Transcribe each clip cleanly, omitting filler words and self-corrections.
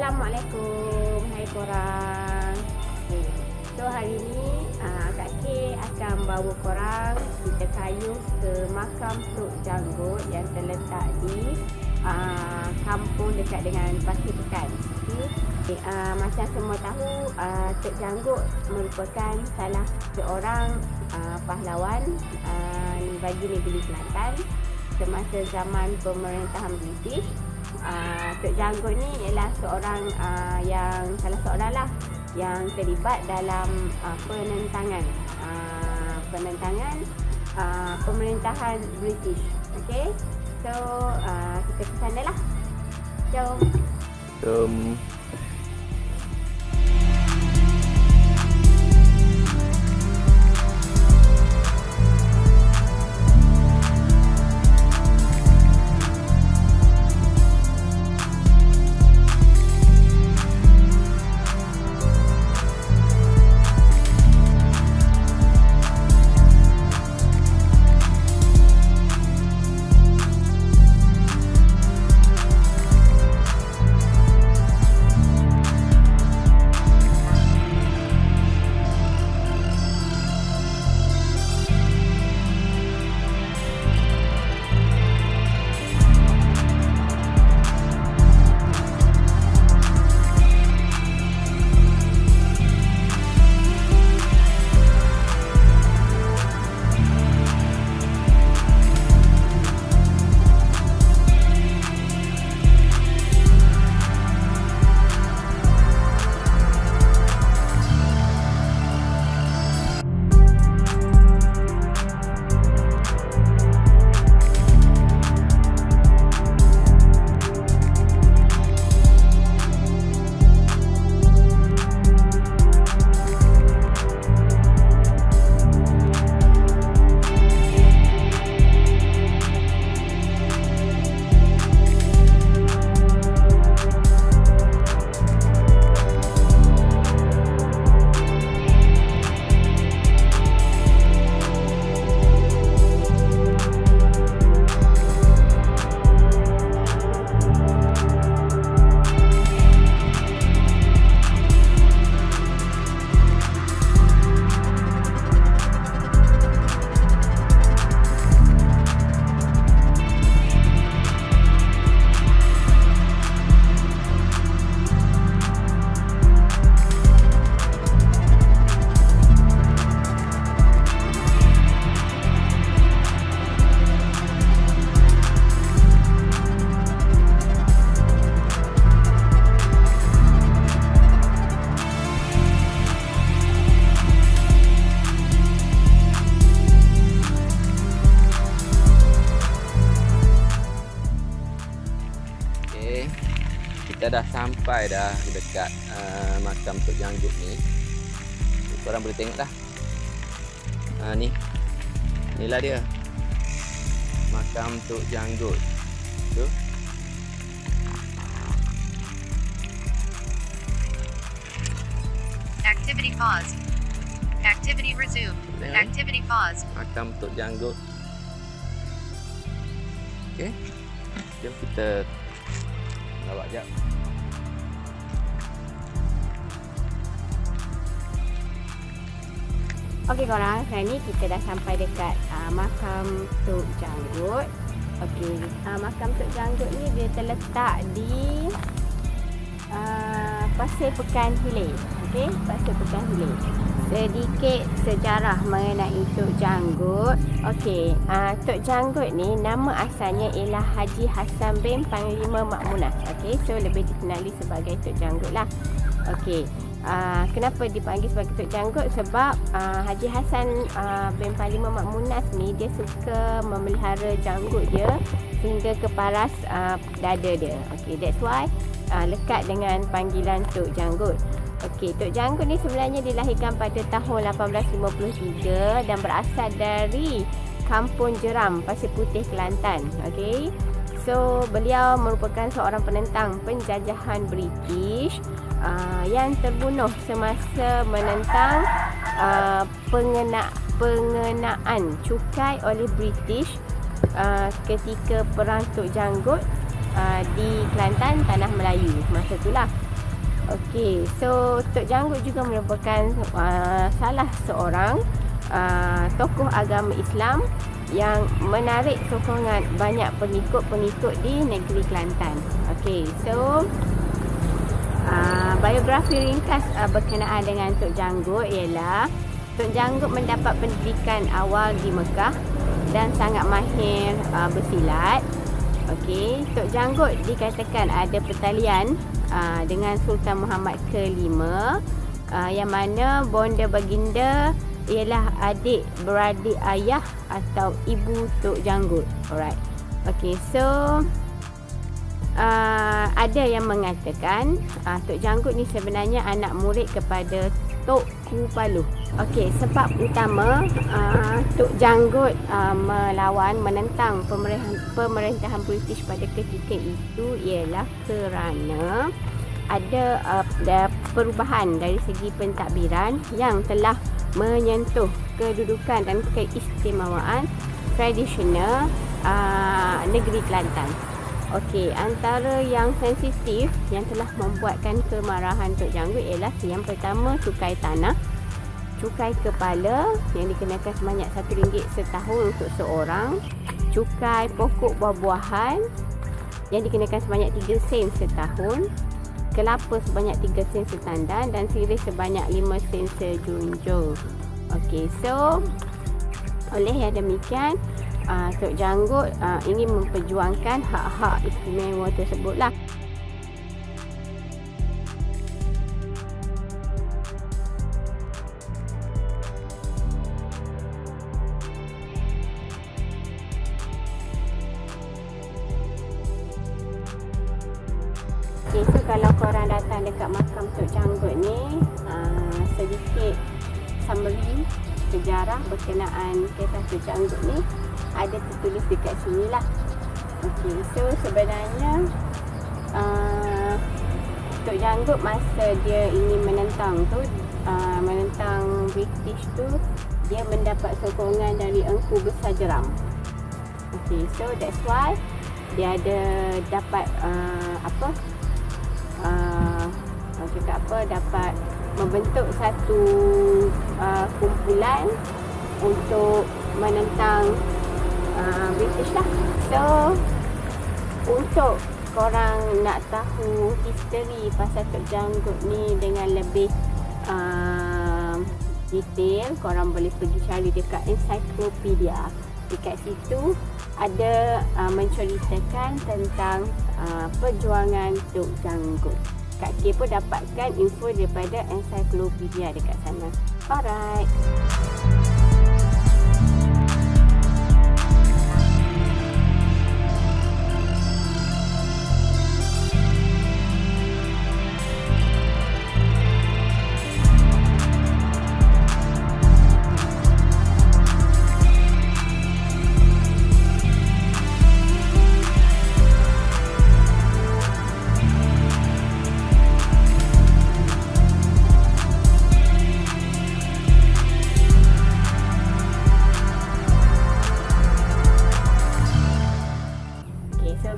Assalamualaikum, hai korang. Okay. So hari ni Kak K akan bawa korang kita kayuh ke makam Tok Janggut yang terletak di kampung dekat dengan Pasir Pekan. Okay. Macam semua tahu, Tok Janggut merupakan salah seorang pahlawan bagi negeri Kelantan semasa zaman pemerintahan British. Tok Janggut ni ialah seorang yang salah seorang lah yang terlibat dalam penentangan pemerintahan British. Okay, so kita ke sana lah. Jom. Kita dah sampai dah dekat makam Tok Janggut ni. Korang boleh tengok dah. Inilah dia. Makam Tok Janggut. Tu. Activity pause. Activity resume. Activity pause. Makam Tok Janggut. Okey. Jom kita lawak jap. Okey korang, sekarang ni kita dah sampai dekat makam Tok Janggut. Okey, makam Tok Janggut ni dia terletak di Pasir Pekan Hilir. Okey, Pasir Pekan Hilir. Sedikit sejarah mengenai Tok Janggut. Okey, Tok Janggut ni nama asalnya ialah Haji Hassan bin Panglima Makmunah. Okey, so lebih dikenali sebagai Tok Janggut lah. Okey. Kenapa dipanggil sebagai Tok Janggut? Sebab Haji Hassan bin Panglima Makmunah ni dia suka memelihara janggut dia sehingga ke paras dada dia. Okay, that's why lekat dengan panggilan Tok Janggut. Okay, Tok Janggut ni sebenarnya dilahirkan pada tahun 1853 dan berasal dari Kampung Jeram, Pasir Putih, Kelantan. Okay, so beliau merupakan seorang penentang penjajahan British yang terbunuh semasa menentang pengenaan cukai oleh British ketika perang Tok Janggut di Kelantan, Tanah Melayu masa itulah. Okey, so Tok Janggut juga merupakan salah seorang tokoh agama Islam yang menarik sokongan banyak pengikut-pengikut di negeri Kelantan. Okey, so biografi ringkas berkenaan dengan Tok Janggut ialah Tok Janggut mendapat pendidikan awal di Mekah dan sangat mahir bersilat. Okey, Tok Janggut dikatakan ada pertalian dengan Sultan Muhammad ke-5 yang mana bonda baginda ialah adik beradik ayah atau ibu Tok Janggut. Alright. Okey, so ada yang mengatakan Tok Janggut ni sebenarnya anak murid kepada Tok Kupalu. Okey, sebab utama Tok Janggut menentang pemerintahan British pada ketika itu ialah kerana ada perubahan dari segi pentadbiran yang telah menyentuh kedudukan dan keistimewaan tradisional negeri Kelantan. Okey, antara yang sensitif yang telah membuatkan kemarahan Tok Janggut ialah yang pertama cukai tanah, cukai kepala yang dikenakan sebanyak RM1 setahun untuk seorang, cukai pokok buah-buahan yang dikenakan sebanyak 3 sen setahun, kelapa sebanyak 3 sen setandan dan sirih sebanyak 5 sen sejunjung. Okey, so oleh yang demikian Tok Janggut ingin memperjuangkan hak-hak istimewa tersebutlah. Okay, so kalau korang datang dekat makam Tok Janggut ni, sedikit summary sejarah berkenaan kisah Tok Janggut ni ada tertulis dekat sini lah. Okay, so sebenarnya Tok Janggut masa dia ingin menentang tu, menentang British tu, dia mendapat sokongan dari Engku Besar Jeram. Okay, so that's why dia ada dapat dapat membentuk satu kumpulan untuk menentang British lah. So untuk korang nak tahu history pasal Tok Janggut ni dengan lebih detail, korang boleh pergi cari dekat encyclopedia. Dekat situ ada menceritakan tentang perjuangan Tok Janggut. Kak K pun dapatkan info daripada encyclopedia dekat sana. Alright.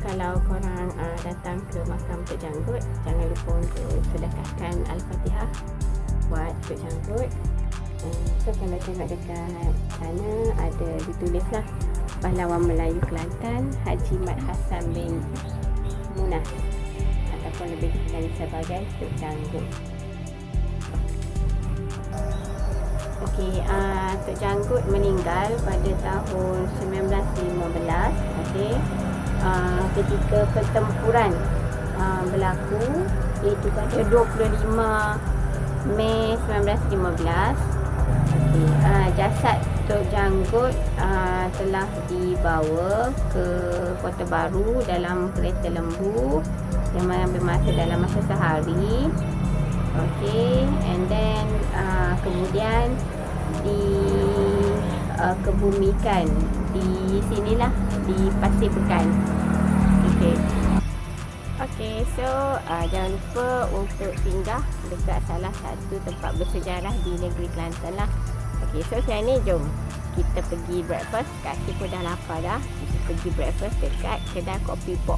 Kalau korang datang ke makam Tok Janggut, jangan lupa untuk sedekahkan Al-Fatihah buat Tok Janggut. So kalau tengok dekat sana ada ditulislah pahlawan Melayu Kelantan Haji Mat Hassan bin Munas ataupun lebih dikenali sebagai Tok Janggut. Okey, Tok Janggut meninggal pada tahun 1915. Okey. Ketika pertempuran berlaku, iaitu pada 25 Mei 1915. Okay, jasad Tok Janggut telah dibawa ke Kota Baru dalam kereta lembu yang mengambil masa dalam masa sehari. Okay, and then kemudian dikebumikan di sinilah, di Pasir Pekan. Okay, so jangan lupa untuk singgah dekat salah satu tempat bersejarah di negeri Kelantan lah. Okay, so sekarang ni jom kita pergi breakfast. Kak Cik pun dah lapar dah. Kita pergi breakfast dekat kedai kopi pop.